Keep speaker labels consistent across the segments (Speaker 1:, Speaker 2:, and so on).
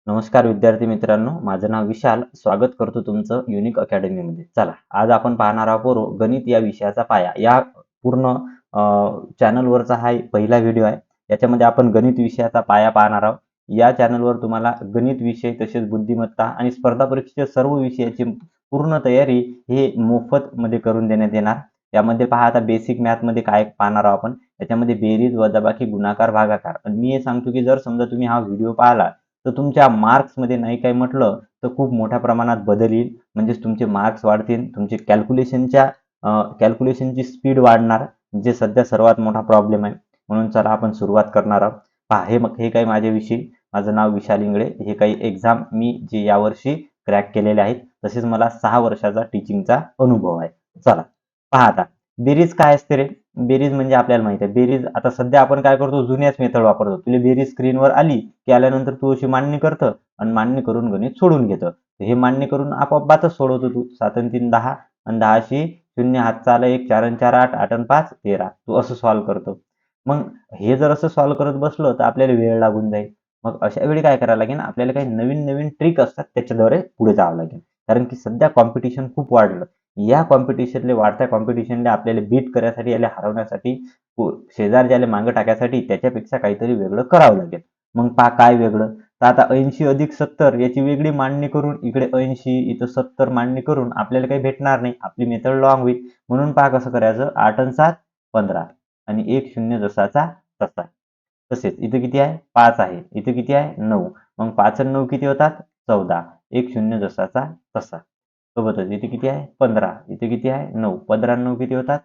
Speaker 1: नमस्कार विद्यार्थी मित्रांनो, माझं नाव विशाल. स्वागत करतो तुमचं युनिक अकॅडमीमध्ये. चला, आज आपण पाहणार आहोत गणित या विषयाचा पाया. या पूर्ण चॅनलवरचा हा पहिला व्हिडिओ आहे. याच्यामध्ये आपण गणित विषयाचा पाया पाहणार आहोत. या चॅनलवर तुम्हाला गणित विषय तसेच बुद्धिमत्ता आणि स्पर्धा परीक्षेच्या सर्व विषयाची पूर्ण तयारी हे मोफतमध्ये करून देण्यात येणार. यामध्ये पहा, आता बेसिक मॅथमध्ये काय पाहणार आहोत आपण. याच्यामध्ये बेरीज, वजाबाकी, गुणाकार, भागाकार. आणि मी हे सांगतो की जर समजा तुम्ही हा व्हिडिओ पाहिला तर तुमच्या मार्क्समध्ये नाही काही म्हटलं तर खूप मोठ्या प्रमाणात बदल येईल. म्हणजेच तुमचे मार्क्स वाढतील, तुमचे कॅल्क्युलेशनची स्पीड वाढणार, जे सध्या सर्वात मोठा प्रॉब्लेम आहे. म्हणून चला आपण सुरुवात करणार आहोत. पहा, हे काही माझ्याविषयी, माझं नाव विशाल इंगळे. हे काही एक्झाम मी जे यावर्षी क्रॅक केलेले आहेत, तसेच मला 6 वर्षाचा टीचिंगचा अनुभव आहे. चला पहा, आता बेरीज काय असते रे? बेरीज म्हणजे आपल्याला माहिती आहे. बेरीज आता सध्या आपण काय करतो, जुन्याच मेथड वापरतो. तुला बेरीज स्क्रीनवर आली की आल्यानंतर तू अशी मांडणी करतं आणि मांडणी करून गणित सोडून घेतं. हे मांडणी करून आपोआप बातच सोडवतो तू. 7 आणि 3 10 आणि 10शी 0 हातचा आला 1, 4 आणि 4 8, 8 आणि 5 13. तू असं सॉल्व्ह करतो. मग हे जर असं सॉल्व्ह करत बसलो तर आपल्याला वेळ लागून जाईल. मग अशा वेळी काय करायला लागेल, आपल्याला काही नवीन नवीन ट्रिक असतात त्याच्याद्वारे पुढे जावं लागेल. कारण की सध्या कॉम्पिटिशन खूप वाढलं. या वाढत्या कॉम्पिटिशनला आपल्याला बीट करण्यासाठी, याला हरवण्यासाठी, शेजारच्याला मागं टाकायसाठी त्याच्यापेक्षा काहीतरी वेगळं करावं लागेल. मग पहा काय वेगळं. तर आता 80 अधिक 70 याची वेगळी मांडणी करून, इकडे 80 इथं 70 मांडणी करून आपल्याला काही भेटणार नाही. आपली मेथड लॉंग होईल. म्हणून पहा कसं करायचं. 8 आणि 7 15 आणि 1 0 जसाचा तसा. तसेच इथं किती आहे? 5 आहे. इथं किती आहे? 9. मग 5 आणि 9 किती होतात? 14. 1 0 जसाचा तसा. सोबतच इथे किती आहे? 15. इथे किती आहे? 9. 15 आणि 9 किती होतात?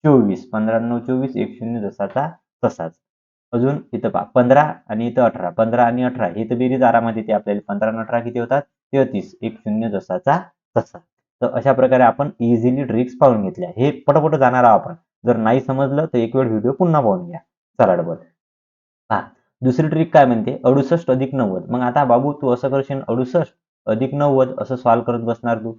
Speaker 1: 24. 15 आणि 9 24. 1 0 जसाचा तसाच. अजून इथं पहा, 15 आणि इथं 18. 15 आणि 18 ही तर बेरीज आरामात येते आपल्याला. 15 आणि 18 किती होतात? 33. 1 0 जसाचा तसा. तर अशा प्रकारे आपण इझिली ट्रिक्स पाहून घेतल्या. हे पटपट जाणार आहोत आपण. जर नाही समजलं तर एक वेळ व्हिडिओ पुन्हा पाहून घ्या. चला डबल. पहा, दुसरी ट्रिक काय म्हणते? 68 अधिक 90. मग आता बाबू तू असं करशील, 68 अधिक 90 असं सॉल्व्ह करत बसणार तू.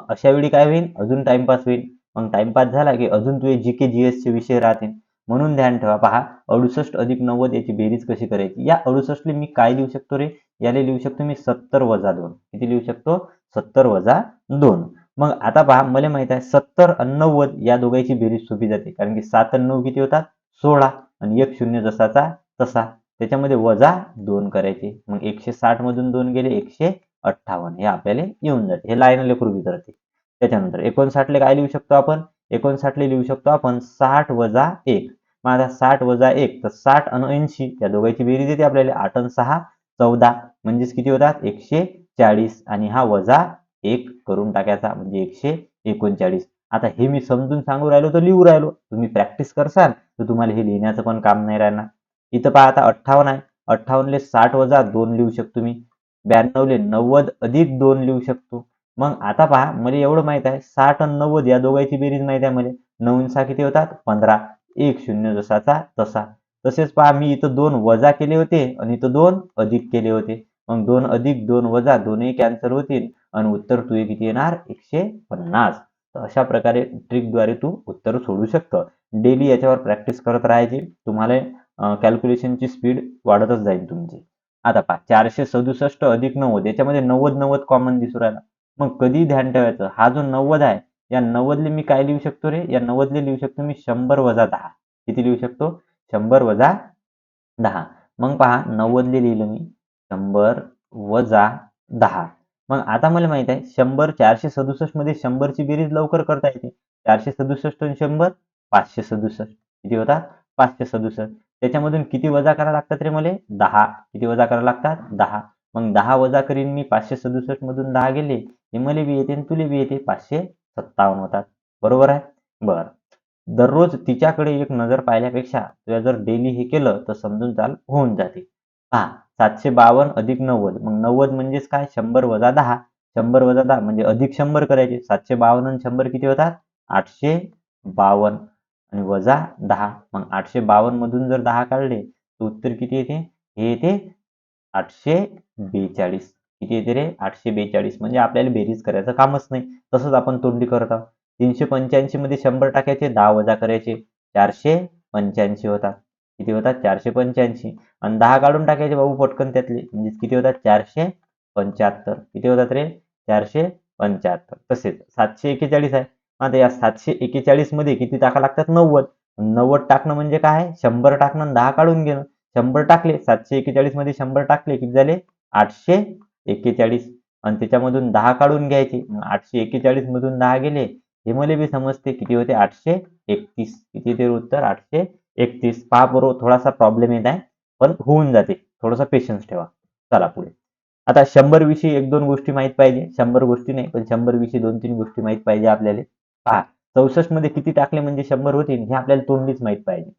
Speaker 1: अशा वेळी काय होईल? अजून टाइमपास होईल. मग टाइमपास झाला की अजून तुझे जीके जीएसचे विषय राहतील. म्हणून ध्यान ठेवा. पहा, 68 अधिक 90 याची बेरीज कशी करायची. या 68 मी काय लिहू शकतो रे? याला लिहू शकतो मी 70 वजा 2. किती लिहू शकतो? 70 वजा 2. मग आता पहा, मला माहित आहे 70 आणि 90 या दोघांची बेरीज सोपी जाते. कारण की 7 आणि 9 किती होतात? 16 आणि 1 0 जसाचा तसा. त्याच्यामध्ये वजा 2 करायचे. मग 160 मधून 2 गेले 158. हे आपल्याला येऊन जाते. हे लाईन लेकरू बी करते. त्याच्यानंतर 59 ला काय लिहू शकतो आपण? 59 ला लिहू शकतो आपण 60 वजा 1. मग आता 60 वजा 1 तर 60 आणि 80 या दोघांची बेरीज येते आपल्याला. 8 आणि 6 14. म्हणजेच किती होतात? 140. आणि हा वजा 1 करून टाकायचा म्हणजे 139. आता हे मी समजून सांगू राहिलो तर लिहू राहिलो. तुम्ही प्रॅक्टिस करसाल तर तुम्हाला हे लिहिण्याचं पण काम नाही राहणार. इथं पहा, आता 58 आहे. 58 ले 60 वजा 2 लिहू शकतो मी. 92 ले 90 अधिक 2 लिहू शकतो. मग आता पहा, मला एवढं माहित आहे 60 आणि 90 या दोघांची बेरीज माहित आहे मला. 9 आणि 6 किती होतात? 15. 1 0 जसाचा तसा. तसेच पहा, मी इथं 2 वजा केले होते आणि इथं 2 अधिक केले होते. मग 2 अधिक 2 वजा दोन्ही कॅन्सल होतील आणि उत्तर तुझे किती येणार? 150. तर अशा प्रकारे ट्रिकद्वारे तू उत्तर सोडू शकतो. डेली याच्यावर प्रॅक्टिस करत राहायची. तुम्हाला कॅल्क्युलेशनची स्पीड वाढतच जाईल तुमची. आता पहा, 467 अधिक 90 याच्यामध्ये 90 90 कॉमन दिसू राहिला. मग कधी ध्यान ठेवायचं, हा जो 90 आहे, या 90 ले मी काय लिहू शकतो रे? या 90 ले लिहू शकतो मी 100 वजा 10. किती लिहू शकतो? 100 वजा 10. मग पहा, 90 ले लिहिलं मी 100 वजा 10. मग आता मला माहित आहे 100 467 मध्ये 100 ची बेरीज लवकर करता येते. 467 आणि 100 567. किती होतात? 567. त्याच्यामधून किती वजा करायला लागतात रे मला? 10. किती वजा करायला लागतात? 10. मग 10 वजा करीन मी. 567 मधून 10 गेले हे मला बी येते आणि तुले बी येते. 557 होतात. बरोबर आहे? बरं. दररोज तिच्याकडे एक नजर पाहिल्यापेक्षा तुला जर डेली हे केलं तर समजून चाल होऊन जाते. पहा, 752 अधिक 90. मग 90 म्हणजेच काय? 100 वजा 10. 100 वजा 10 म्हणजे अधिक 100 करायचे. 752 आणि 100 किती होतात? 852 आणि वजा 10. मग 852 मधून जर 10 काढले तर उत्तर किती येते? हे येते 842. किती येते रे? 842. म्हणजे आपल्याला बेरीज करायचं कामच नाही. तसंच आपण तोंडी करत आहोत. 385 मध्ये 100 टाकायचे, 10 वजा करायचे, 485 होतात. किती होतात? 485. आणि 10 काढून टाकायचे बाबू पटकन त्यातले. म्हणजे किती होतात? 400 475. किती होतात रे? 475. तसेच 741 आहे. आता या 741 मध्ये किती टाका लागतात? 90. 90 टाकणं म्हणजे काय? 100 टाकणं आणि 10 काढून घेणं. 100 टाकले, 741 मध्ये 100 टाकले, किती झाले? 841. आणि त्याच्यामधून 10 काढून घ्यायचे. 841 मधून 10 गेले, हे मला बी समजते किती होते? 831. किती येते उत्तर? 831. पहा बरोबर, थोडासा प्रॉब्लेम येत आहे, पण होऊन जाते. थोडासा पेशन्स ठेवा. चला पुढे. आता 100 विषयी 1-2 गोष्टी माहित पाहिजे. 100 गोष्टी नाही, पण 100 विषयी 2-3 गोष्टी माहित पाहिजे आपल्याला. पहा, 64 मध्ये किती टाकले म्हणजे 100 होतील, हे आपल्याला तोंडीच माहित पाहिजे.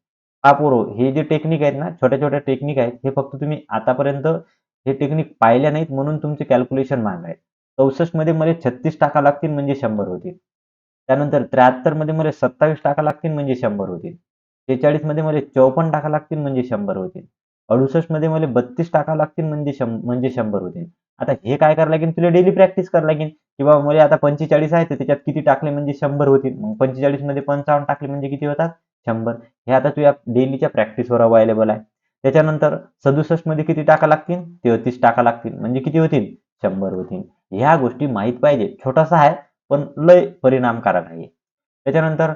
Speaker 1: पहा पोरं, हे जे टेक्निक आहेत ना, छोट्या छोट्या टेक्निक आहेत, हे फक्त तुम्ही आतापर्यंत हे टेक्निक पाहिल्या नाहीत म्हणून तुमचे कॅल्क्युलेशन महाग आहे. 64 मध्ये मला 36 टाका लागतील म्हणजे 100 होतील. त्यानंतर 73 मध्ये मला 27 टाका लागतील म्हणजे 100 होतील. 46 मध्ये मला 54 टाका लागतील म्हणजे 100 होतील. 68 मध्ये मला 32 टाका लागतील म्हणजे 100 होतील. आता हे काय करावं लागेल? तुला डेली प्रॅक्टिस करावं लागेल, की बाबा मला आता 45 आहे, तर त्याच्यात किती टाकले म्हणजे 100 होतील. मग 45 मध्ये 55 टाकले म्हणजे किती होतात? 100. हे आता तुझ्या डेलीच्या प्रॅक्टिसवर अवेलेबल आहे. त्याच्यानंतर 67 मध्ये किती टाका लागतील? 33 टाका लागतील म्हणजे किती होतील? 100 होतील. ह्या गोष्टी माहित पाहिजे. छोटासा आहे, पण लय परिणामकारक आहे. त्याच्यानंतर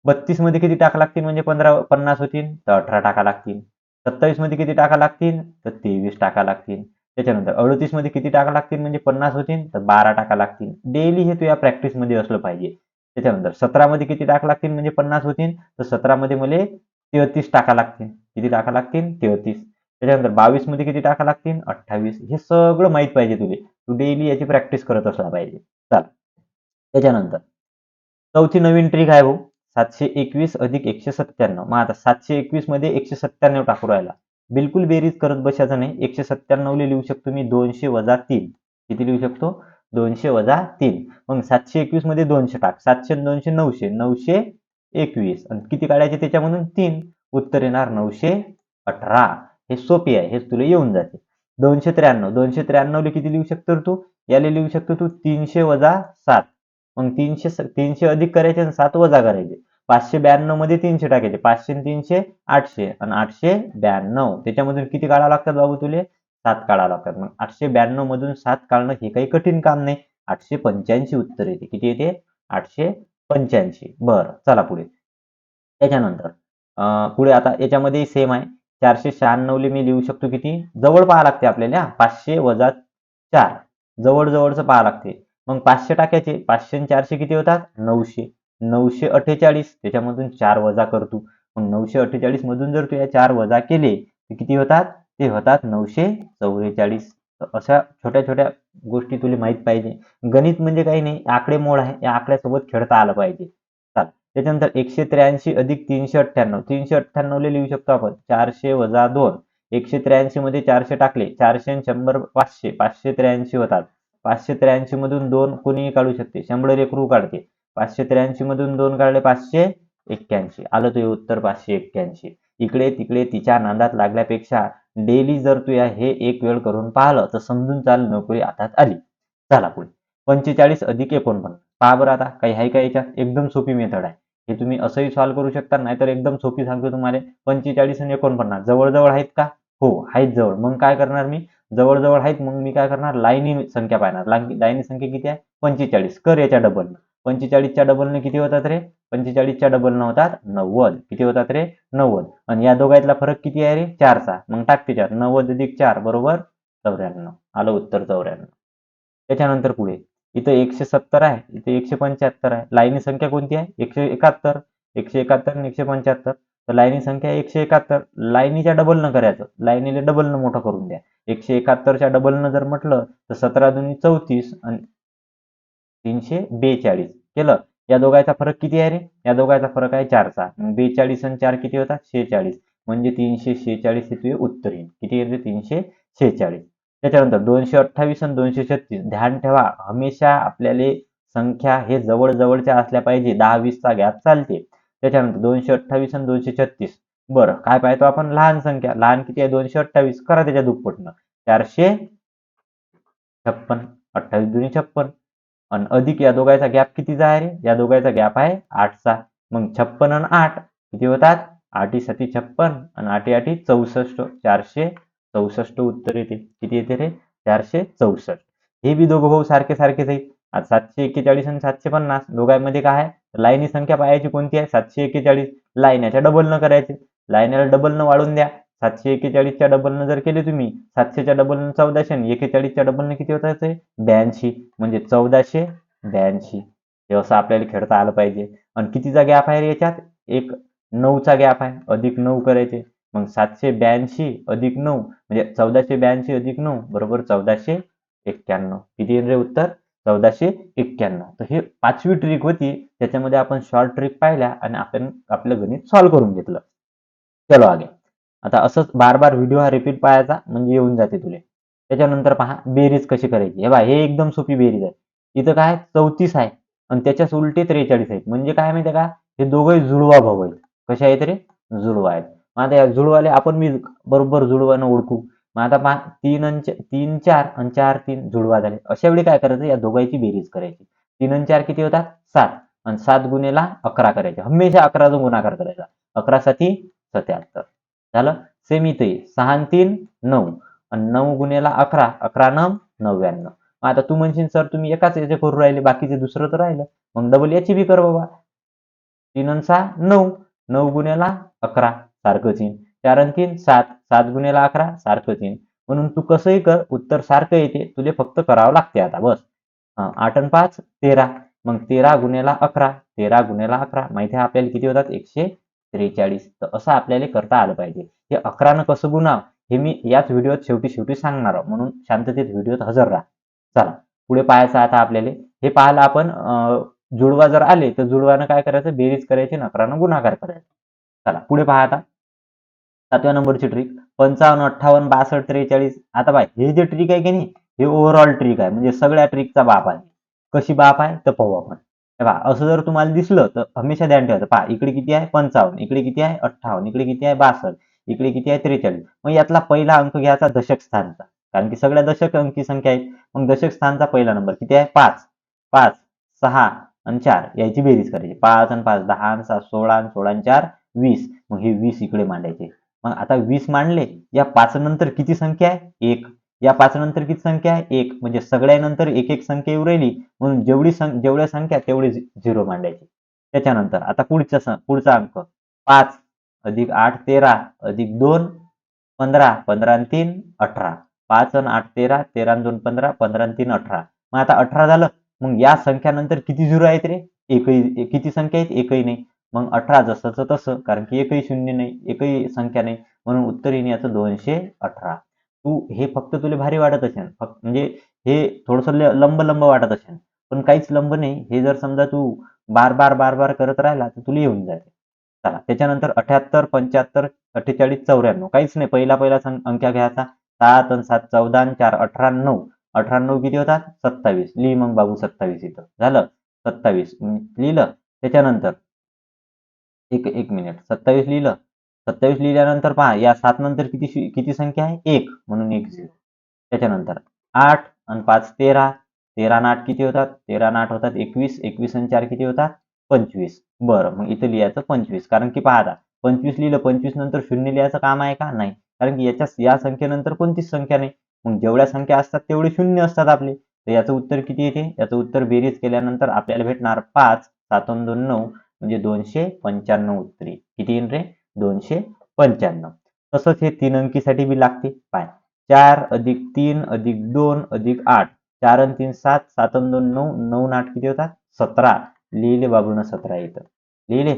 Speaker 1: 32 मध्ये किती टाका लागतील म्हणजे 50 होतील? तर 18 टाका लागतील. 27 मध्ये किती टाका लागतील? तर 23 टाका लागतील. त्याच्यानंतर 38 मध्ये किती टाका लागतील म्हणजे 50 होतील? तर 12 टाका लागतील. डेली हे तुझ्या प्रॅक्टिसमध्ये असलं पाहिजे. त्याच्यानंतर 17 मध्ये किती टाका लागतील म्हणजे 50 होतील? तर 17 मध्ये मला 33 टाका लागतील. किती टाका लागतील? 33. त्याच्यानंतर 22 मध्ये किती टाका लागतील? 28. हे सगळं माहित पाहिजे तुले. तू डेली याची प्रॅक्टिस करत असला पाहिजे. चला. त्याच्यानंतर चौथी नवीन ट्रिक आहे भाऊ. 721 अधिक 197. मग आता 721 मध्ये 197 टाकू राहिला. बिलकुल बेरीज करत बसायचं नाही. 197 ला लिहू शकतो मी 200 वजा 3. किती लिहू शकतो? 200 वजा 3. मग 721 मध्ये 200 टाक. 700 आणि 200 900. 921. आणि किती काढायचे त्याच्यामधून? 3. उत्तर येणार 918. हे सोपे आहे. हे तुला येऊन जाते. 293. 293 ला किती लिहू शकतो तू? याला लिहू शकतो तू 300 वजा 7. मग 300 अधिक करायचे आणि 7 वजा करायचे. 592 मध्ये 300 टाकायचे. 500 आणि 300 800 आणि 892. त्याच्यामधून किती काढावं लागतात बाबू तुले? 7 काढावं लागतात. मग 892 मधून 7 काढणं हे काही कठीण काम नाही. 885 उत्तर येते. किती येते? 885. बरं, चला पुढे. त्याच्यानंतर पुढे आता याच्यामध्ये सेम आहे. 496 ला मी लिहू शकतो किती? जवळ पाहा लागते आपल्याला. 500 वजा 4. जवळ जवळचं पाहा लागते. मग 500 टाकायचे. 500 आणि 400 किती होतात? 900. 948. त्याच्यामधून 4 वजा कर तू. मग 948 मधून जर तू या 4 वजा केले, तर किती होतात? ते होतात 944. अशा छोट्या छोट्या गोष्टी तुला माहित पाहिजे. गणित म्हणजे काही नाही, आकडेमोड आहे. या आकड्यासोबत खेळता आलं पाहिजे. चला. त्याच्यानंतर 183 अधिक 398. 398 ला लिहू शकतो आपण 400 वजा 2. 183 मध्ये 400 टाकले. 400 आणि 100 500. 583 होतात. 583 मधून 2 कोणीही काढू शकते. 100 लेकरू काढते. 583 मधून 2 काढले 581. आलं तुझे उत्तर 581. इकडे तिकडे तिच्या नादात लागल्यापेक्षा डेली जर तू हे एक वेळ करून पाहिलं, तर समजून चाल नोकरी हातात आली. चला पुढे. 45 अधिक 49. पहा बरं, आता काही आहे का याच्यात? एकदम सोपी मेथड आहे. हे तुम्ही असंही सॉल्व्ह करू शकता, नाहीतर एकदम सोपी सांगतो तुम्हाला. 45 आणि 49 जवळ आहेत का? हो, आहेत जवळ. मग काय करणार मी? जवळ आहेत, मग मी काय करणार? लाईनी संख्या पाहणार. लाईनी संख्या किती आहे? 45. कर याच्या डबल. 45च्या डबलने किती होतात रे? 45च्या डबलने होतात 90. किती होतात रे? 90. आणि या दोघांतला फरक किती आहे रे? 4चा. मग टाक त्याच्यात. 90 अधिक 4 बरोबर 94. आलं उत्तर 94. त्याच्यानंतर पुढे इथं 170 आहे, इथे 175 आहे. लाईनी संख्या कोणती आहे? 171. 171 आणि 175. तर लाईनी संख्या 171. लाईनीच्या डबलनं करायचं. लाईनीला डबलनं मोठं करून द्या. 171च्या डबलनं जर म्हटलं तर 17 दुनी 34 आणि 342 केलं. या दोघांचा फरक किती आहे रे? या दोघांचा फरक आहे 4चा. 42 आणि 4 किती होतात? 46. म्हणजे 346 हे तुझे उत्तर येईल. किती येते? 346. त्याच्यानंतर 228 आणि 236. ध्यान ठेवा, हमेशा आपल्याला संख्या हे जवळच्या असल्या पाहिजे. 10-20 चा गॅप चालते. त्याच्यानंतर 228 आणि 236. बरं, काय पाहतो आपण? लहान संख्या. लहान किती आहे? 228. करा त्याच्या दुप्पटनं. 456. 28 दुनी 56. आणि अधिक या दोघांचा गॅप कितीचा आहे रे? या दोघांचा गॅप आहे 8चा. मग 56 आणि 8 किती होतात? 8 7 56 आणि 8 8 64. 464 उत्तर येते. किती येते रे? 464. हे बी दोघं भाऊ सारखे सारखेच आहेत. आता 741 आणि 750 दोघांमध्ये काय आहे लाईनी संख्या पाहायची कोणती आहे 741 लाईन याच्या डबल न करायचे लाईनला डबल न वाढून द्या 741च्या डबल न जर केले तुम्ही 700च्या डबल न 1400 आणि 41च्या डबल न किती होतात 82 म्हणजे 1482 हे असं आपल्याला खेळता आलं पाहिजे. आणि कितीचा गॅप आहे याच्यात एक 9चा गॅप आहे अधिक 9 करायचे मग 782 अधिक 9 म्हणजे 1482 अधिक 9 बरोबर 1491 किती येईल रे उत्तर 1491. तर हे 5वी ट्रिक होती त्याच्यामध्ये आपण शॉर्ट ट्रिक पाहिल्या आणि आपण आपलं गणित सॉल्व्ह करून घेतलं. चलो आगे. आता असंच बार बार व्हिडिओ हा रिपीट पाहायचा म्हणजे येऊन जाते तुले. त्याच्यानंतर पहा बेरीज कशी करायची. हे बघा हे एकदम सोपी बेरीज आहे. इथं काय 34 आहे आणि त्याच्याच उलटे 43 आहेत. म्हणजे काय माहिती का हे दोघंही जुळवा भाऊ आहेत. कसे आहेत रे जुळवा आहेत. मग आता या जुळवाले आपण मी बरोबर जुळवानं ओळखू. मग आता पहा 3 4 आणि 4 3 जुळवा झाले. अशा वेळी काय करायचं या दोघांची बेरीज करायची. 3 आणि 4 किती होतात 7 आणि 7 गुणेला 11 करायचे. हमेशा 11 गुणाकार करायचा. 11 7 77 झालं. सेम इथे 6 आणि 3 9 आणि 9 गुणेला 11 11 9 99. मग आता तू म्हणशील सर तुम्ही एकाच याचे करू राहिले बाकीचे दुसरं तर राहिलं मग डबल याची बी कर बाबा 3 आणि 6 9 9 गुणेला 11 सारखंच येईन 4 आणि 3 7 7 गुणेला 11 सारखंच येईन म्हणून तू कसंही कर उत्तर सारखं येते तुले फक्त करावं लागते आता बस 8 आणि 5 13 मग 13 गुणेला 11 13 गुणेला 11 माहिती आहे आपल्याला किती होतात 143 तर असं आपल्याला करता आलं पाहिजे. हे 11 कसं गुणाव हे मी याच व्हिडिओत शेवटी सांगणार आहोत म्हणून शांततेत व्हिडिओत हजर राहा. चला पुढे पाहायचं आता आपल्याला हे पाहायला आपण जुळवा जर आले तर जुळवानं काय करायचं बेरीज करायची आणि 11नं गुणाकार करायचा. चला पुढे पहा आता 7व्या नंबरची ट्रिक 55 58 62 43 आता पहा हे जे ट्रिक आहे की नाही हे ओव्हरऑल ट्रिक आहे म्हणजे सगळ्या ट्रिकचा बाप आहे. कशी बाप आहे तर पाहू आपण. हे पहा असं जर तुम्हाला दिसलं तर हमेशा ध्यान ठेवायचं पहा इकडे किती आहे 55 इकडे किती आहे 58 इकडे किती आहे 62 इकडे किती आहे 43 मग यातला पहिला अंक घ्यायचा दशक स्थानचा कारण की सगळ्या दशक अंकी संख्या आहेत मग दशक स्थानचा पहिला नंबर किती आहे 5 5 6 आणि 4 याची बेरीज करायची 5 आणि 5 10 आणि 7 16 आणि 16 आणि 4 20 मग हे 20 इकडे मांडायचे. मग आता 20 मांडले या 5 नंतर किती संख्या आहे 1 या 5 नंतर किती संख्या आहे 1 म्हणजे सगळ्यानंतर एक एक संख्या येऊ राहिली म्हणून जेवढ्या संख्या तेवढे 0 मांडायचे. त्याच्यानंतर आता पुढचा अंक 5 अधिक 8 13 अधिक 2 15 15 आणि 3 18 5 आणि 8 13 13 आणि 2 15 15 आणि 3 18 मग आता 18 झालं मग या संख्यानंतर किती 0 आहेत रे एकही किती संख्या आहेत एकही नाही मग 18 जसंच तसं कारण की एकही शून्य नाही एकही संख्या नाही म्हणून उत्तर येईल याचं 218. तू हे फक्त तुला भारी वाटत असेल फक्त म्हणजे हे थोडंसं लंब वाटत असेल पण काहीच लंब नाही हे जर समजा तू बार करत राहिला तर तुला येऊन जाते. चला त्याच्यानंतर 78 75 48 94 काहीच नाही पहिला अंक्या घ्यायचा 7 आणि 7 14 आणि 4 18 9 18 9 किती होतात 27 लिही मग बाबू 27 इथं झालं 27 लिहिलं त्याच्यानंतर एक मिनिट 27 लिहिलं 27 लिहिल्यानंतर पहा या 7 नंतर किती संख्या आहे 1 म्हणून 1 0 त्याच्यानंतर 8 आणि 5 13 13 आणि 8 किती होतात 13 आणि 8 होतात 21 21 आणि 4 किती होतात 25 बरं मग इथं लिहायचं 25 कारण की पहा आता 25 लिहिलं 25 नंतर शून्य लिहायचं काम आहे का नाही कारण की या संख्येनंतर कोणतीच संख्या नाही मग जेवढ्या संख्या असतात तेवढे शून्य असतात आपले तर याचं उत्तर किती येते याचं उत्तर बेरीज केल्यानंतर आपल्याला भेटणार 5 7 आणि 2 9 म्हणजे 295 उत्तरी किती येईल रे 295. तसंच हे 3 अंकीसाठी बी लागते पाय 4 अधिक 3 अधिक 2 अधिक 8 4 आणि 3 7 7 आणि 2 9 9 आणि 8 किती होतात 17 लिहिले बाबूनं 17 येतं लिहिले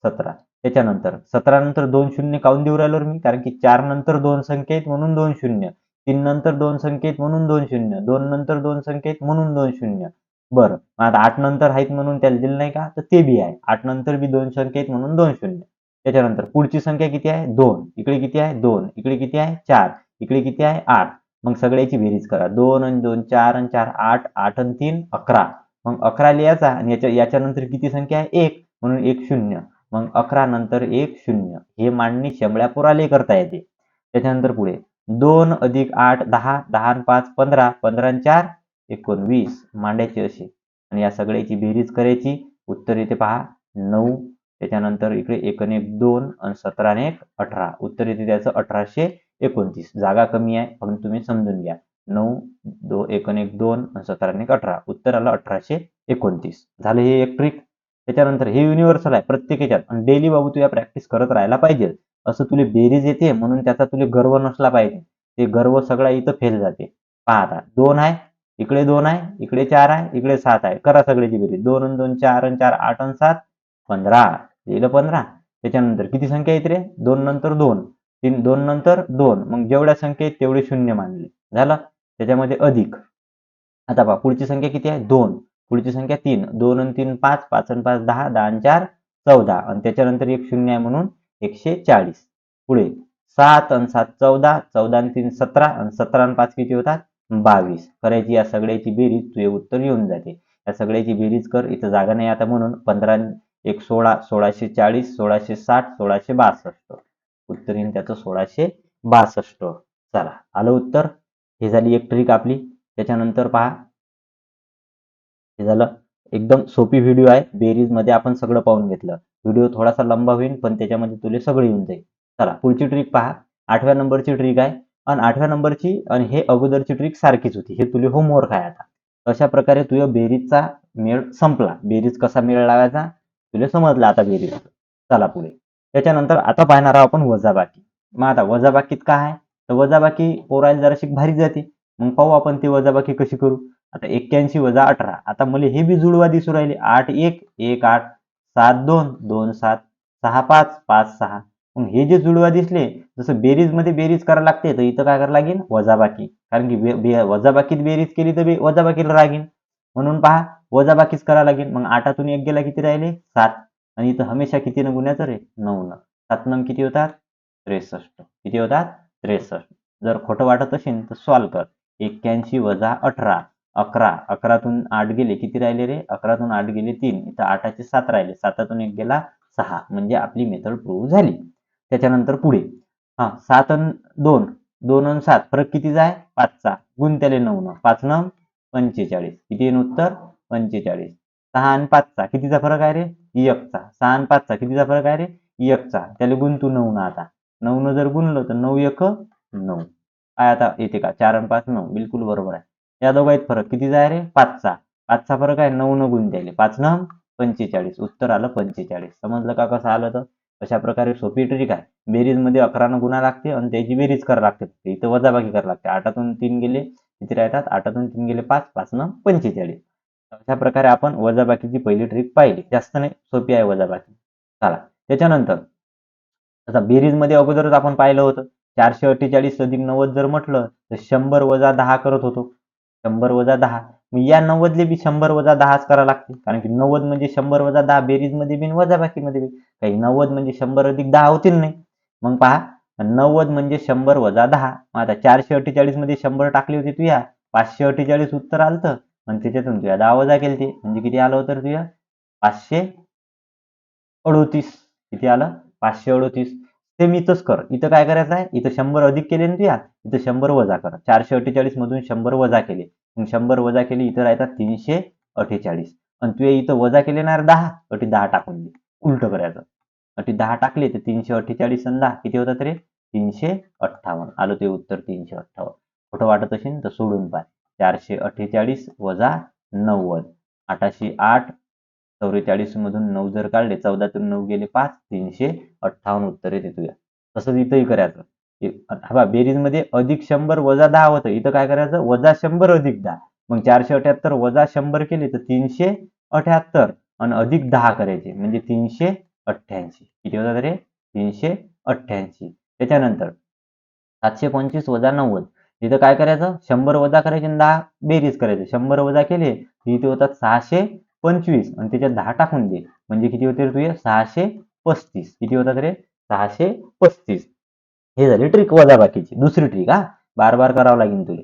Speaker 1: 17 त्याच्यानंतर 17 नंतर 2 शून्य काऊन देऊ राहिलो मी कारण की 4 नंतर 2 संख्या आहेत म्हणून 2 शून्य 3 नंतर 2 संख्या आहेत म्हणून 2 शून्य 2 नंतर 2 संख्या आहेत म्हणून 2 शून्य बरं मग आता 8 नंतर आहेत म्हणून त्याला दिलं नाही का तर ते बी आहे 8 नंतर बी 2 संख्या आहेत म्हणून 2 शून्य त्याच्यानंतर पुढची संख्या किती आहे 2 इकडे किती आहे 2 इकडे किती आहे 4 इकडे किती आहे 8 मग सगळ्याची बेरीज करा 2 आणि 2 4 आणि 4 8 8 आणि 3 11 मग 11 लिहायचा आणि याच्यानंतर किती संख्या आहे 1 म्हणून 1 शून्य मग 11 नंतर 1 शून्य हे मांडणी शेंबड्या पुराले करता येते. त्याच्यानंतर पुढे 2 अधिक 8 10 10 आणि 5 15 15 आणि 4 19 मांडायची अशी आणि या सगळ्याची बेरीज करायची उत्तर येते पहा 9 त्याच्यानंतर इकडे 1 आणि 1 2 आणि 17 आणि 1 18 उत्तर येते त्याचं 1829 जागा कमी आहे पण तुम्ही समजून घ्या 9 1 आणि 1 2 आणि 17 आणि 1 18. उत्तर आलं 1829. झालं हे एक ट्रिक. त्याच्यानंतर हे युनिव्हर्सल आहे प्रत्येक ह्याच्यात आणि डेली बाबू तू या प्रॅक्टिस करत राहायला पाहिजे. असं तुला बेरीज येते म्हणून त्याचा तुला गर्व नसला पाहिजे. ते गर्व सगळा इथं फेल जाते. पहा आता 2 आहे, इकडे 2 आहे, इकडे 4 आहे, इकडे 7 आहे. करा सगळ्याची बेरीज. 2 आणि 2 4 आणि 4 8 आणि 7 15. लिहिलं 15. त्याच्यानंतर किती संख्या येते रे? 2 नंतर 2, 2 नंतर 2. मग जेवढ्या संख्या आहेत तेवढे शून्य मानले. झालं. त्याच्यामध्ये अधिक. आता पहा पुढची संख्या किती आहे? 2. पुढची संख्या 3. 2 आणि 3 5, 5 आणि 5 10, 10 आणि 4 14 आणि त्याच्यानंतर एक शून्य आहे म्हणून 140. पुढे 7 आणि 7 14, 14 आणि 3 17 आणि 17 आणि 5 किती होतात? 22. करायची या सगळ्याची बेरीज तुझे उत्तर येऊन जाते. या सगळ्याची बेरीज कर. इथं जागा नाही आता म्हणून 15 आणि 1 16, 1640, 1660, 1662. उत्तर येईल त्याचं 1662. चला आलं उत्तर. हे झाली एक ट्रिक आपली. त्याच्यानंतर पहा, हे झालं एकदम सोपी व्हिडिओ आहे. बेरीज मध्ये आपण सगळं पाहून घेतलं. व्हिडिओ थोडासा लंबा होईल पण त्याच्यामध्ये तुला सगळं येऊन जाईल. चला पुढची ट्रिक पहा. 8व्या नंबरची ट्रिक आहे आणि 8व्या नंबरची आणि हे अगोदरची ट्रिक सारखीच होती. हे तुला होमवर्क आहे आता. अशा प्रकारे तुझ्या बेरीजचा मेळ संपला. बेरीज कसा मेळ लावायचा तुला समजला आता बेरीज. चला पुढे. त्याच्यानंतर आता पाहणार आहोत आपण वजाबाकी. मग आता वजाबाकीत काय आहे? तर वजाबाकी पोरायला जराशी भारी जाते. मग पाहू आपण ती वजाबाकी कशी करू. आता 81 वजा 18. आता मला हे बी जुळवा दिसू राहिले. 8 1 1 8, 7 2 2 7, 6 5 5 6. मग हे जे जुळवा दिसले जसं बेरीज मध्ये बेरीज करायला लागते तर इथं काय करायला लागेल? वजाबाकी. कारण की वजाबाकीत बेरीज केली तर वजाबाकीला राहील. म्हणून पहा वजाबाकीच करायला लागेल. मग 8तून 1 गेला किती राहिले? 7. आणि इथं हमेशा कितीनं गुणायचं रे? 9 न. 7 नम किती होतात? 63. किती होतात? 63. जर खोटं वाटत असेल तर सॉल्व कर. 81 वजा 18, 11. 11तून 8 गेले किती राहिले रे? 11तून 8 गेले 3. इथं 8चे 7 राहिले. 7तून 1 गेला 6. म्हणजे आपली मेथड प्रूव्ह झाली. त्याच्यानंतर पुढे 7 आणि 2, 2 आणि 7 फरक कितीचा आहे? 5चा. गुण त्याले 9 न. 5 9 45. किती येईल उत्तर? 45. 6 आणि 5चा कितीचा फरक आहे रे? 1चा. 6 आणि 5चा कितीचा फरक आहे रे? 1चा. त्याला गुण तू 9 न आता. 9 न जर गुणलं तर 9 1 9. काय आता येते का? 4 आणि 5 9. बिलकुल बरोबर आहे. या दोघांत फरक कितीचा आहे रे? 5चा. 5चा फरक आहे 9 न गुण द्यायले. 5 9 45. उत्तर आलं 45. समजलं का कसं आलं तर? अशा प्रकारे सोपी ट्रिक आहे. बेरीज मध्ये 11 गुणा लागते आणि त्याची बेरीज करावी लागते. इथं वजाबाकी करावी लागते. 8तून 3 गेले किती राहतात? 8तून 3 गेले 5, 5 न 45. अशा प्रकारे आपण वजाबाकीची पहिली ट्रिक पाहिली. जास्त नाही, सोपी आहे वजाबाकी. चला त्याच्यानंतर आता बेरीज मध्ये अगोदरच आपण पाहिलं होतं 448 अधिक 90 जर म्हटलं तर 100 वजा 10 करत होतो. 100 वजा 10. मग या 90ले बी 100 वजा 10च करावं लागते. कारण की 90 म्हणजे 100 वजा 10 बेरीज मध्ये बी वजाबाकीमध्ये बी. काही 90 म्हणजे 100 अधिक 10 होतील नाही. मग पहा 90 म्हणजे 100 वजा 10. मग आता 448 मध्ये 100 टाकली होती तू या 548 उत्तर आलं तर आणि त्याच्यातून तुझ्या 10 वजा केली ते म्हणजे किती आलं होतं तुझ्या? 538. किती आलं? 538. ते मी इथंच कर. इथं काय करायचं आहे? इथं 100 अधिक केले ना तुया, इथं 100 वजा कर. 448 मधून 100 वजा केले. मग 100 वजा केले इथं राहतात 348. आणि तू इथं वजा केले ना 10, अटी 10 टाकून दे. उलट करायचं. अटी 10 टाकले तर 348 आणि 10 किती होतात रे? 358. आलं ते उत्तर 358. खोटं वाटत असेल तर सोडून पाय. 448 वजा 90. 8 8. 44 मधून 9 जर काढले 14तून 9 गेले 5, 358 उत्तर येते तुझ्या. तसंच इथंही करायचं. हा बेरीज मध्ये अधिक 100 वजा 10 होतं. इथं काय करायचं? वजा 100 अधिक 10. मग 478 वजा 100 केले तर 378 आणि अधिक 10 करायचे म्हणजे 388. किती होतात रे? 388. त्याच्यानंतर 725 वजा 90. इथं काय करायचं? 100 वजा करायचे आणि 10 बेरीज करायचे. 100 वजा केले तर इथे होतात 625 आणि त्याच्यात 10 टाकून दे. म्हणजे किती होते रे तुझे? 635. किती होतात रे? 635. हे झाली ट्रिक वजाबाकीची. दुसरी ट्रिक बार बार करावं लागेल तुला.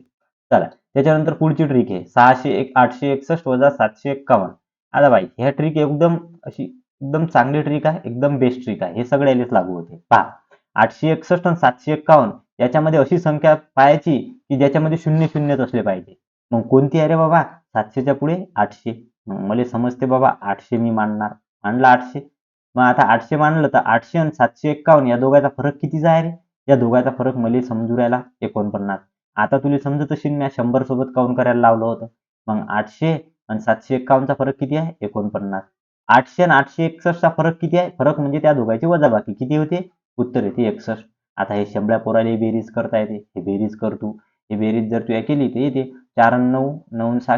Speaker 1: चला त्याच्यानंतर पुढची ट्रिक आहे 861 वजा 751. आता बाई ह्या ट्रिक एकदम अशी एकदम चांगली ट्रिक आहे. एकदम बेस्ट ट्रिक आहे. हे सगळ्यालाच लागू होते. पहा 861 आणि 751 याच्यामध्ये अशी संख्या पाहायची की ज्याच्यामध्ये शून्य शून्यच असले पाहिजे. मग कोणती आहे रे बाबा? 700च्या पुढे 800. मग मला समजते बाबा 800 मी मांडणार. मांडला 800. मग आता 800 मांडलं तर 800 आणि 751 या दोघांचा फरक कितीचा आहे रे? या दोघांचा फरक मला समजू राहिला 49. आता तुला समजत असेल मी 100 सोबत काउंट करायला लावलं होतं. मग 800 आणि 751 चा फरक किती आहे? 49. 800 आणि 861 चा फरक किती आहे? फरक म्हणजे त्या दोघांची वजाबाकी किती होते? उत्तर येते 61. आता हे शेंबड्या पोराला बेरीज करता येते. हे बेरीज कर तू. ही बेरीज जर तू केली तर येते 4 आणि 9, 9 आणि 6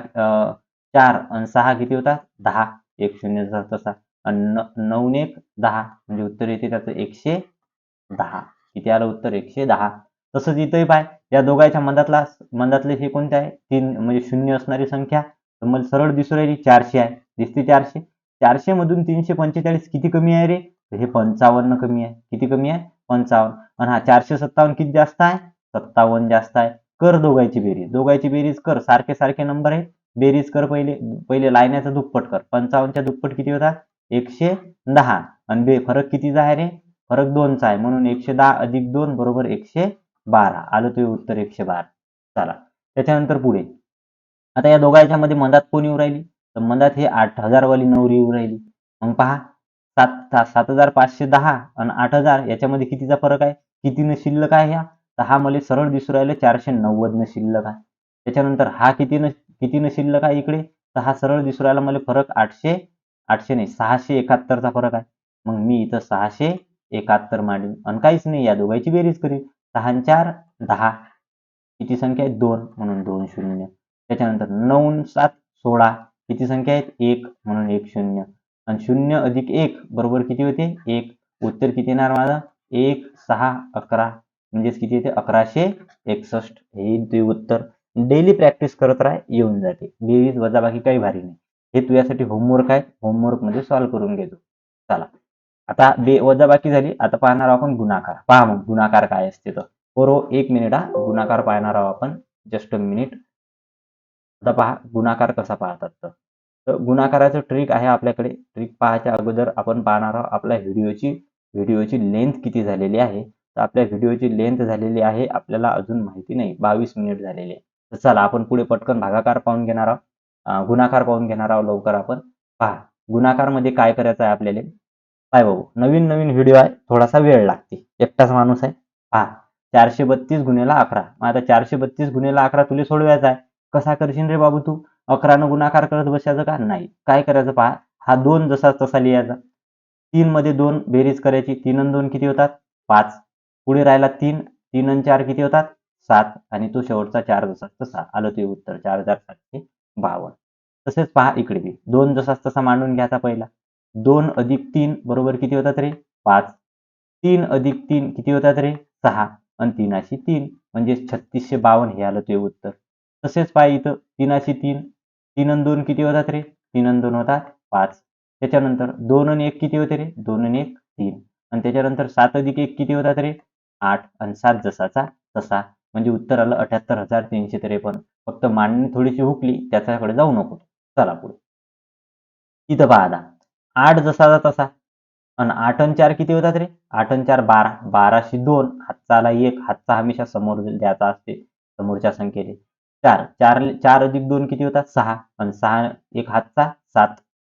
Speaker 1: 4 आणि 6 किती होतात? 10. 1 0 जसा तसा आणि 9 आणि 1 10 म्हणजे उत्तर येते त्याचं 110. किती आलं उत्तर? 110. तसंच इथंही पाय या दोघांच्या मधातले हे कोणते आहे? 3 म्हणजे शून्य असणारी संख्या तर मला सरळ दिसू राहिली 400 आहे. दिसते 400. 400 मधून 345 किती कमी आहे रे? तर हे 55 कमी आहे. किती कमी आहे? 55. आणि हा 457 किती जास्त आहे? 57 जास्त आहे. कर दोघांची बेरीज. दोघांची बेरीज कर. सारखे सारखे नंबर आहेत. बेरीज कर पहिले. पहिले लायण्याचं दुप्पट कर. 55च्या दुप्पट किती होतात? 110. आणि फरक कितीचा आहे रे? फरक 2चा आहे. म्हणून 110 अधिक 2 बरोबर 112. आलं तुझं उत्तर 112. चला. त्याच्यानंतर पुढे. आता या दोघांच्या मध्ये मधात कोण येऊ राहिली? तर मधात हे 8000 वाली नवरी येऊ राहिली. मग पहा 7510 आणि 8000 याच्यामध्ये कितीचा फरक आहे? कितीनं शिल्लक आहे ह्या? तर हा मला सरळ दिसू राहिला 490 न शिल्लक आहे. त्याच्यानंतर हा कितीनं शिल्लक आहे इकडे? तर हा सरळ दिसू राहिला मला फरक 800 नाही 671 चा फरक आहे. मग मी इथं 671 मांडीन आणि काहीच नाही या दोघांची बेरीज करीन. 6 आणि 4 10. किती संख्या आहेत? 2 म्हणून 2 शून्य. त्याच्यानंतर 9 आणि 7 16. किती संख्या आहेत? 1 म्हणून 1 शून्य. आणि 0 अधिक 1 बरोबर किती होते? 1. उत्तर किती येणार माझं? 1 6 11 म्हणजेच किती येते? 1161. हे येईल ते उत्तर. डेली प्रॅक्टिस करत राहा येऊन जाते. बेरीज वजाबाकी काही भारी नाही. हे तुझ्यासाठी होमवर्क आहे. होमवर्क मध्ये सॉल्व्ह करून घेतो. चला. आता वजाबाकी झाली. आता पाहणार आहोत आपण गुणाकार. पहा मग गुणाकार काय असते तर. बरोबर 1 मिनिट हा. गुणाकार पाहणार आहोत आपण. Just a minute. आता पहा गुणाकार कसा पाहतात तर. तर गुणाकाराचं ट्रिक आहे आपल्याकडे. ट्रिक पाहायच्या अगोदर आपण पाहणार आहोत आपल्या व्हिडिओची लेंथ किती झालेली आहे. तर आपल्या व्हिडिओची लेंथ झालेली आहे आपल्याला अजून माहिती नाही. 22 मिनिट झालेली आहे. तर चला आपण पुढे पटकन भागाकार पाहून घेणार आहोत. गुणाकार पाहून घेणार आहोत लवकर आपण. पहा गुणाकारमध्ये काय करायचं आहे आपल्याला. काय भाऊ नवीन नवीन व्हिडिओ आहे. थोडासा वेळ लागते. एकटाच माणूस आहे. पहा 432 गुणिले 11. मग आता 432 गुणिले 11 तुला सोडवायचा आहे. कसा करशील रे बाबू तू? 11 गुणाकार करत बसायचं का? नाही. काय करायचं पहा. हा 2 जसा तसा लिहायचा. 3 मध्ये 2 बेरीज करायची. 3 आणि 2 किती होतात? 5. पुढे राहिला 3. 3 आणि 4 किती होतात? 7. आणि तो शेवटचा 4 जसा तसा. आलं ते उत्तर 4752. तसेच पहा इकडे बी 2 जसा तसा मांडून घ्यायचा पहिला. 2 अधिक 3 बरोबर किती होतात रे? 5. 3 अधिक 3 किती होतात रे? 6. आणि 3 3 म्हणजे 3652 हे आलं ते उत्तर. तसेच पहा इथं 3 3. 3 आणि 2 किती होतात रे? 3 आणि 2 होतात 5. त्याच्यानंतर 2 आणि 1 किती होते रे? 2 आणि 1 3. आणि त्याच्यानंतर 7 अधिक 1 किती होतात रे? 8. आणि 7 जसाचा तसा. म्हणजे उत्तर आलं 78353. फक्त मांडणी थोडीशी हुकली त्याच्याकडे जाऊ नको. चला पुढे. इथं पहा आता. 8 जसाचा तसा. आणि 8 आणि 4 किती होतात रे? 8 आणि 4 12. 12शी 2. हातचा आला 1. हातचा हमेशा समोर द्यायचा असते. समोरच्या संख्येने. 4. 4 अधिक 2 किती होतात? 6. आणि 6 एक हातचा 7.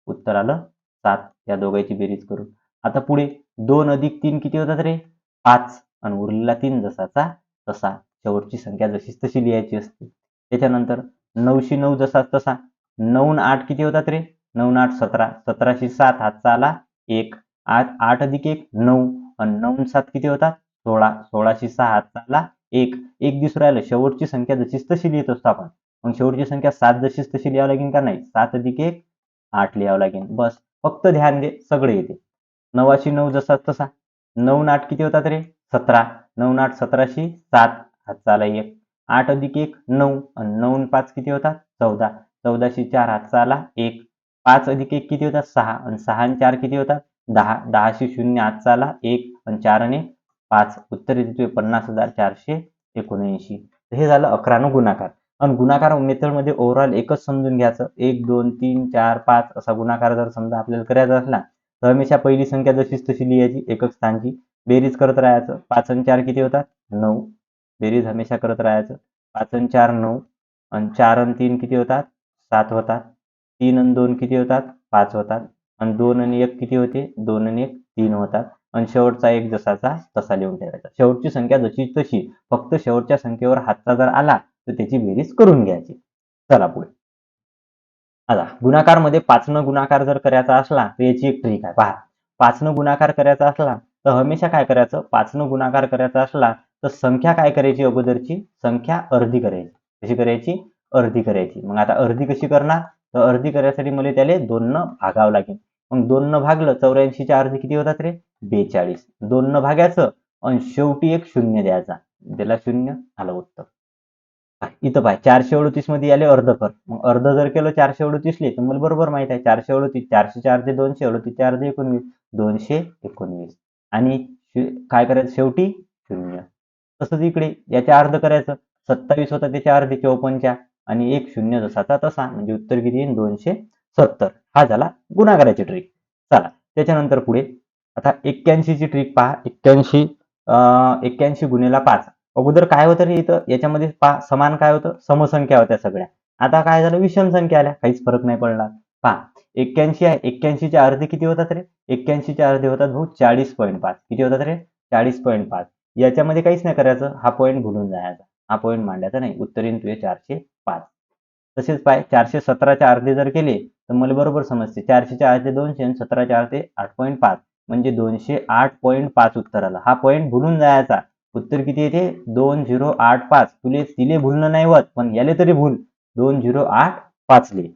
Speaker 1: उत्तर आलं 7. या दोघांची बेरीज करून. आता पुढे 2 अधिक 3 किती होतात रे? 5. आणि उरलेला 3 जसाचा तसा. शेवटची संख्या जशीच तशी लिहायची असते. त्याच्यानंतर 9शी 9 जसा तसा. 9 आणि 8 किती होतात रे? 9 आणि 8 17. 17शी 7 हातचा आला 1. 8 अधिक 1 9. आणि 9 आणि 7 किती होतात? 16. 16शी 6 हातचा आला 1. 1 दिसून राहिलं. शेवटची संख्या जशीच तशी लिहित असतो आपण. मग शेवटची संख्या 7 जशीच तशी लिहावं लागेल का नाही? 7 अधिक 1 8 लिहावं लागेल. बस. फक्त ध्यान दे सगळे येते. 9शी 9 जसा तसा. 9 आणि 8 किती होतात रे? 17. 9 आणि 8 17शी 7 हातचा आला 1. 8 अधिक 1 9. आणि 9 आणि 5 किती होतात? 14. 14शी 4 हातचा आला 1. 5 अधिक 1 किती होतात? 6. आणि 6 आणि 4 किती होतात? 10. 10शी 0 हातचा आला 1. आणि 4 आणि 5. उत्तर येते 50,479. हे झालं 11नं गुणाकार. आणि गुणाकार मेथडमध्ये ओव्हरऑल एकच समजून घ्यायचं. 1 2 3 4 5 असा गुणाकार जर समजा आपल्याला करायचा असला तर हमेशा पहिली संख्या जशीच तशी लिहायची एकक स्थानची. बेरीज करत राहायचं. 5 आणि 4 किती होतात? 9. बेरीज हमेशा करत राहायचं. 5 आणि 4 9. आणि 4 आणि 3 किती होतात? 7 होतात. 3 आणि 2 किती होतात? 5 होतात. आणि 2 आणि 1 किती होते? 2 आणि 1 3 होतात. आणि शेवटचा एक जसाचा तसा लिहून ठेवायचा. शेवटची संख्या जशी तशी, फक्त शेवटच्या संख्येवर हातचा जर आला तर त्याची बेरीज करून घ्यायची. चला पुढे. आता गुणाकारमध्ये 5 गुणाकार जर करायचा असला तर याची एक ट्रिक आहे. पहा, 5 गुणाकार करायचा असला तर हमेशा काय करायचं, 5 गुणाकार करायचा असला तर संख्या काय करायची, अगोदरची संख्या अर्धी करायची. कशी करायची, अर्धी करायची. मग आता अर्धी कशी करणार, तर अर्धी करायसाठी मला त्याला 2 न भागावं लागेल. मग 2 न भागलं, 84च्या अर्धी किती होतात रे, 42. 2 न भागायचं आणि शेवटी एक शून्य द्यायचा, त्याला शून्य आलं उत्तर. इथं पाय 438 मध्ये आले अर्ध कर. मग अर्ध जर केलं 438 ले तर मला बरोबर माहित आहे 438, 400 अर्धे 200, 38 अर्धे 19, 219. आणि काय करायचं शेवटी शून्य. तसंच इकडे याच्या अर्ध करायचं, 27 होता त्याच्या अर्धे 54 आणि एक शून्य जसाचा तसा, म्हणजे उत्तर किती येईल 270. हा झाला गुणाकाराची ट्रिक. चला त्याच्यानंतर पुढे आता 81 ची ट्रिक पहा. 81 गुणिले 5. अगोदर काय होतं रे इथं, याच्यामध्ये समान काय होतं, समसंख्या होत्या सगळ्या. आता काय झालं, विषम संख्या आल्या, काहीच फरक नाही पडला. पहा 81 आहे, 81च्या अर्धे किती होतात रे, 81च्या अर्धे होतात भाऊ 40.5. किती होतात रे, 40.5. याच्यामध्ये काहीच नाही करायचं, हा पॉईंट भुलून जायचा, हा पॉईंट मांडायचा नाही. उत्तर येईल तुझे 405. तसेच पाय 417च्या अर्धे जर केले तर मला बरोबर समजते, 400च्या अर्धे 200 आणि 17च्या अर्धे 8.5, म्हणजे 208.5 उत्तर आलं. हा पॉईंट भुलून जायचा. उत्तर किती येते, 2085. तिले भुलणं नाही होत, पण याले तरी भूल, 2085 ले.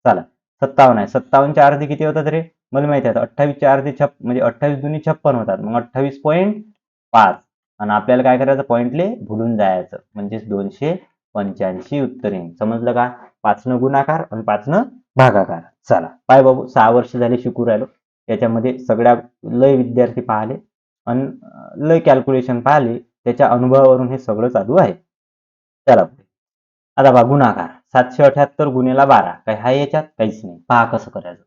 Speaker 1: चला 57 आहे, 57च्या अर्धे किती होतात रे, मला माहिती आहे 28च्या अर्धे म्हणजे 28 दुनी 56 होतात, मग 28.5. आणि आपल्याला काय करायचं, पॉईंटले भुलून जायचं, म्हणजे 285 उत्तर येईल. समजलं का, 5 गुणाकार आणि 5 भागाकार. चला पाय बाबू, 6 वर्ष झाले शिकू राहिलो, याच्यामध्ये सगळ्या लय विद्यार्थी पाहिले आणि लय कॅल्क्युलेशन पाहिले, त्याच्या अनुभवावरून हे सगळं चालू आहे. चला आता बघा गुणाकार, 778 गुणिले 12. काय हाय याच्यात, काहीच नाही. पहा कसं करायचं.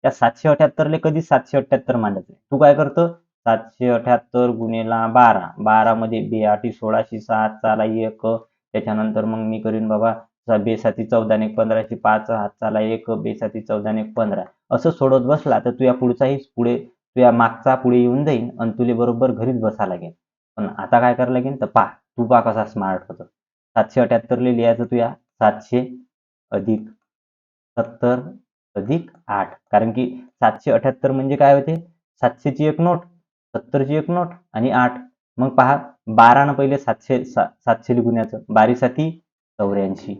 Speaker 1: त्या 778 ले कधी 778 मांडायचं, तू काय करतो, 778 गुणिले 12. 12 मध्ये 2 8 16 7 चाला 1, त्याच्यानंतर मग मी करीन बाबा 2 7 14 ने 15 5 हात चाला 1, 2 7 14 ने 15. असं सोडत बसला तर तुझ्या पुढचाही पुढे, तुझ्या मागचा पुढे येऊन जाईल आणि तुला बरोबर घरीच बसा लागेल. पण आता काय करावं लागेल तर पहा, तू पहा कसा स्मार्ट होतो. 778 ले लिहायचं तुया 700 अधिक 70 अधिक 8. कारण की 778 म्हणजे काय होते, 700 ची एक नोट, 70 ची एक नोट आणि 8. मग पहा 12 न पहिले 700 गुण्याचं, 12 7 84.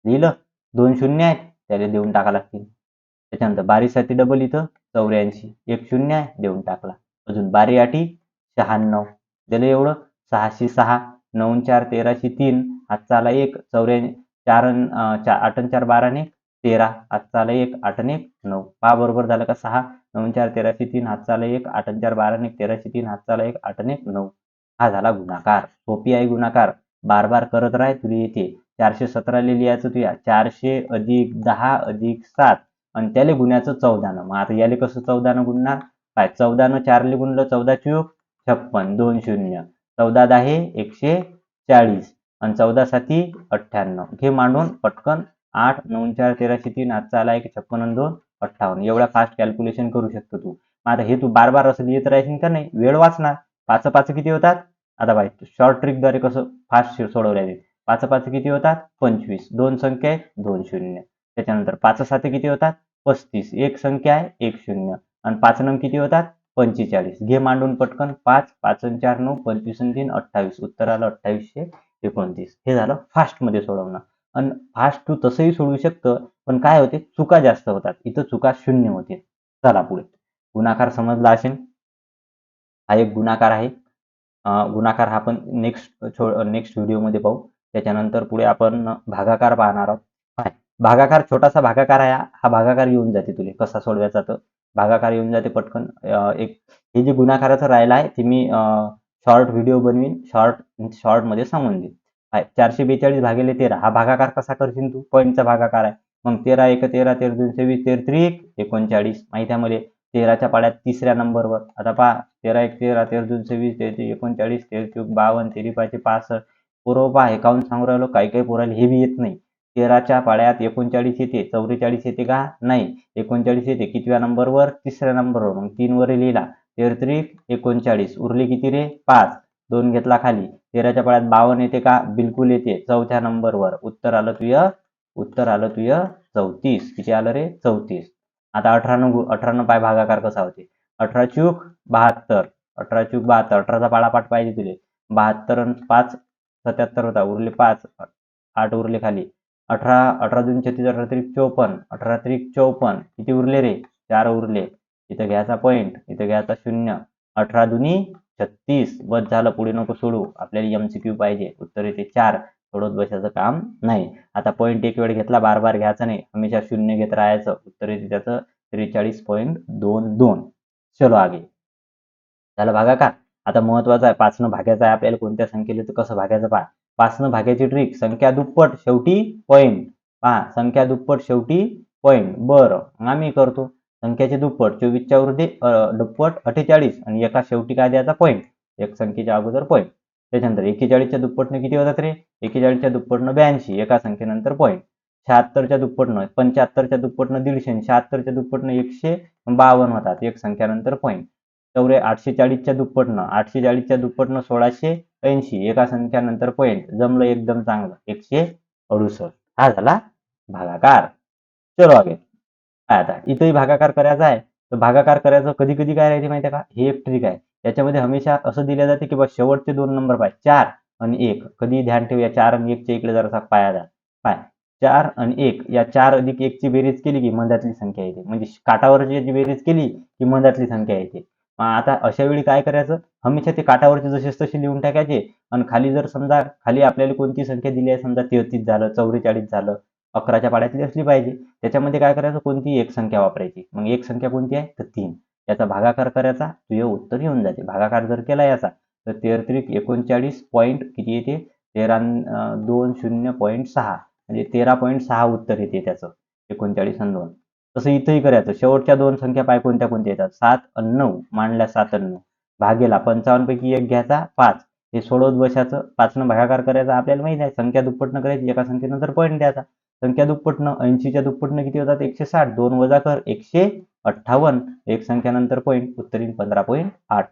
Speaker 1: लिहिलं, 2 शून्य आहेत त्याला देऊन टाका लागतील. त्याच्यानंतर 12 7 डबल इथं 84, एक शून्य आहे देऊन टाकला. अजून 12 8 96, दिलं एवढं. 606, 9 4 13 3, हातचा आला 1, 4 8 4 12 ने 13, हातचा आला 1, 8 1 9. पहा बरोबर झालं का, 6 9 4 13 3, हातचा आला 1, 8 4 12 ने 13 3, हातचा आला 1, 8 1 9. हा झाला गुणाकार. सोपी आहे गुणाकार, बार बार करत राह, तुला येते. 417 ले लिहायचं तुया 400 अधिक 10 अधिक 7 आणि त्याला गुण्याचं 14 न. मग आता याले कसं 14 न गुणणार, काय 14 न 4 ले गुणलं, 14 चूक 56, 2 शून्य, 14 10 140 आणि 14 7 98. घे मांडून पटकन. 8 9 4 13 3, हातचा आला 1, 56 आणि 2 58. एवढा फास्ट कॅल्क्युलेशन करू शकतो तू. मग आता हे तू बार बार असं लिहित राहायचं का नाही, वेळ वाचणार. 5 5 किती होतात, आता बाय शॉर्ट ट्रिकद्वारे कसं फास्ट सोडवल्या जाईल. 5 5 किती होतात, 25. 2 संख्या आहेत, 2 शून्य. त्याच्यानंतर 5 7 किती होतात, 35. एक संख्या आहे, 1 शून्य. आणि 5 नंबर किती होतात, 45. घे मांडून पटकन. 5 5 4 9, 25 आणि 3 28. उत्तर आलं 2829. हे झालं फास्ट मध्ये सोडवणं. आणि फास्ट तू तसंही सोडवू शकतं, पण काय होते, चुका जास्त होतात. इथं चुका शून्य होते. चला पुढे. गुणाकार समजला असेल. हा एक गुणाकार आहे. गुणाकार हा आपण नेक्स्ट व्हिडिओमध्ये पाहू. त्याच्यानंतर पुढे आपण भागाकार पाहणार आहोत. भागाकार, छोटासा भागाकार आहे हा. भागाकार येऊन जाते तुले कसा सोडवायचा, तर भागाकार येऊन जाते पटकन. हे जे गुणाकाराचं राहिलं आहे ते मी शॉर्ट व्हिडिओ बनवीन, शॉर्टमध्ये सांगून देईन. 442 भागिले 13 हा भागाकार कसा करशील तू, पॉईंटचा भागाकार आहे. मग 13 1 13, 13 2 26, 13 3 39. माहिती आहे मला. 13च्या पाड्यात तिसऱ्या नंबरवर. आता पहा 13 1 13, 13 2 26, 13 39, 13 3 52, 13 5 65. पोरं पहा, हे काहून सांगू राहिलो, काही पोराला हे बी येत नाही. 13च्या पाड्यात 39 येते, 44 येते का, नाही. 39 येते कितव्या नंबरवर, तिसऱ्या नंबरवर. मग 3 वर लिहिला. 13 39 उरले किती रे 5, 2 घेतला खाली, 13च्या पाड्यात 52 येते का? बिलकुल येते. चौथ्या नंबरवर उत्तर आलं तुझं 34. किती आलं रे 34. आता 18 पाय भागाकार कसा होते? 18 चूक 72, 18 चूक 72, 18चा पाडापाठ पाहिजे तुले. 72 आणि 5 77 होता, उरले 5, 8 उरले खाली. 18 2 36, 18 त्रिक 54, 18 त्रिक 54, किती उरले रे? 4 उरले. इथं घ्यायचा पॉईंट, इथं घ्यायचा 0. 18 दुनी 36, बस झालं, पुढे नको सोडू. आपल्याला MCQ पाहिजे. उत्तर येते 4. सोडत बसायचं काम नाही. आता पॉईंट एक वेळ घेतला, बार बार घ्यायचा नाही, हमेशा 0 घेत राहायचं. उत्तर येते त्याचं 43.22. चलो आगे. झालं भागाकार. आता महत्वाचं आहे, 5 न भागायचं आहे आपल्याला कोणत्या संख्येला, तर कसं भागायचं पहा. 5 न भागायची ट्रिक, संख्या दुप्पट शेवटी पॉईंट. पहा, संख्या दुप्पट शेवटी पॉईंट. बरं, आम्ही करतो संख्याचे दुप्पट, 24च्या वरती दुप्पट 48 आणि एका शेवटी काय द्यायचा? पॉईंट. एक संख्येच्या अगोदर पॉईंट. त्याच्यानंतर 41च्या दुप्पटनं किती होतात रे? 41च्या दुप्पटनं 82, एका संख्येनंतर पॉईंट. 76च्या दुप्पटनं 75च्या दुप्पटनं 150, 76च्या दुप्पटनं 152 होतात, एक संख्यानंतर पॉईंट. 840च्या दुप्पटनं 840च्या 1680, एका संख्यानंतर पॉईंट. जमलं एकदम चांगलं, 168. हा झाला भागाकार. चलो आगे. आता इथंही भागाकार करायचा आहे, तर भागाकार करायचं कधी कधी काय राहते माहिती आहे का? ही एक ट्रिक आहे. याच्यामध्ये हमेशा असं दिलं जाते की बस शेवटचे 2 नंबर पाय, 4 आणि 1. कधी ध्यान ठेव, या 4 आणि 1च्या इकडे जरासा पाया द्या. पाय 4 आणि 1, या 4 अधिक 1 ची बेरीज केली की मधातली संख्या येते. म्हणजे काठावरची जी बेरीज केली की मधातली संख्या येते. आता अशा वेळी काय करायचं? हमेशा ते काठावरचे जसेच तसे लिहून टाकायचे आणि खाली जर समजा खाली आपल्याला कोणती संख्या दिली आहे, समजा 33 झालं, 44 झालं, 11च्या पाड्यातली असली पाहिजे. त्याच्यामध्ये काय करायचं? कोणती एक संख्या वापरायची. मग एक संख्या कोणती आहे? तर 3. याचा भागाकार करायचा, तुझे उत्तर येऊन जाते. भागाकार जर केला याचा, तर 33 39 पॉईंट किती येते? 1320.6, म्हणजे 13.6 उत्तर येते त्याचं. 39 आणि 2. तसं इथंही करायचं. शेवटच्या 2 संख्या पाय कोणत्या कोणत्या येतात? 7 आणि 9. मांडल्या 7 आणि 9. भागेला 55 पैकी 1 घ्यायचा 5. हे सोडवत बसायचं. 5 न भागाकार करायचा आपल्याला माहिती आहे. संख्या दुप्पटनं करायची, एका संख्येनंतर पॉईंट द्यायचा. संख्या दुप्पटनं 80च्या दुप्पटनं किती होतात? 160. 2 वजा कर 158, एक संख्यानंतर पॉईंट. उत्तर येईल 15.8.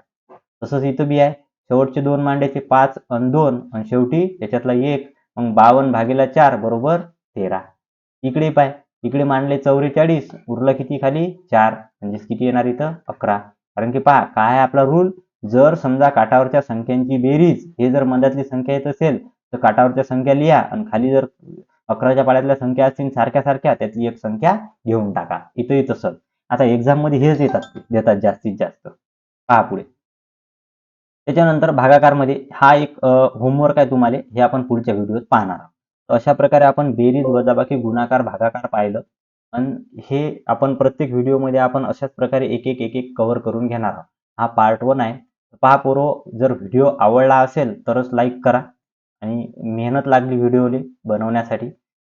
Speaker 1: तसंच इथं बी आहे. शेवटचे 2 मांडायचे 5 आणि 2 आणि शेवटी त्याच्यातला 1. मग 52 भागेला 4 बरोबर 13. इकडे पाय, इकडे मांडले 44, उरलं किती खाली? 4. म्हणजे किती येणार इथं? 11. कारण की पहा काय आहे आपला रूल, जर समजा काठावरच्या संख्यांची बेरीज हे जर मधातली संख्या येत असेल तर काठावरच्या संख्या लिहा आणि खाली जर 11च्या पाड्यातल्या संख्या असतील सारख्या सारख्या, त्यातली एक संख्या घेऊन टाका. इथंही तसंच. आता एक्झाम मध्ये हेच देतात जास्तीत जास्त. पहा पुढे. त्याच्यानंतर भागाकारमध्ये हा एक होमवर्क आहे तुम्हाला, हे आपण पुढच्या व्हिडिओत पाहणार आहोत. तर अशा प्रकारे आपण बेरीज, वजाबाकी, गुणाकार, भागाकार पाहिलं आणि हे आपण प्रत्येक व्हिडिओमध्ये आपण अशाच प्रकारे एक एक कव्हर करून घेणार आहोत. हा पार्ट 1 आहे. पहा पोरो, जर व्हिडिओ आवडला असेल तरच लाईक करा आणि मेहनत लागली व्हिडिओले बनवण्यासाठी,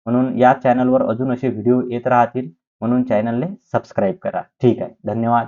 Speaker 1: म्हणून या चॅनलवर अजून असे व्हिडिओ येत राहतील, म्हणून चॅनलने सबस्क्राईब करा. ठीक आहे, धन्यवाद.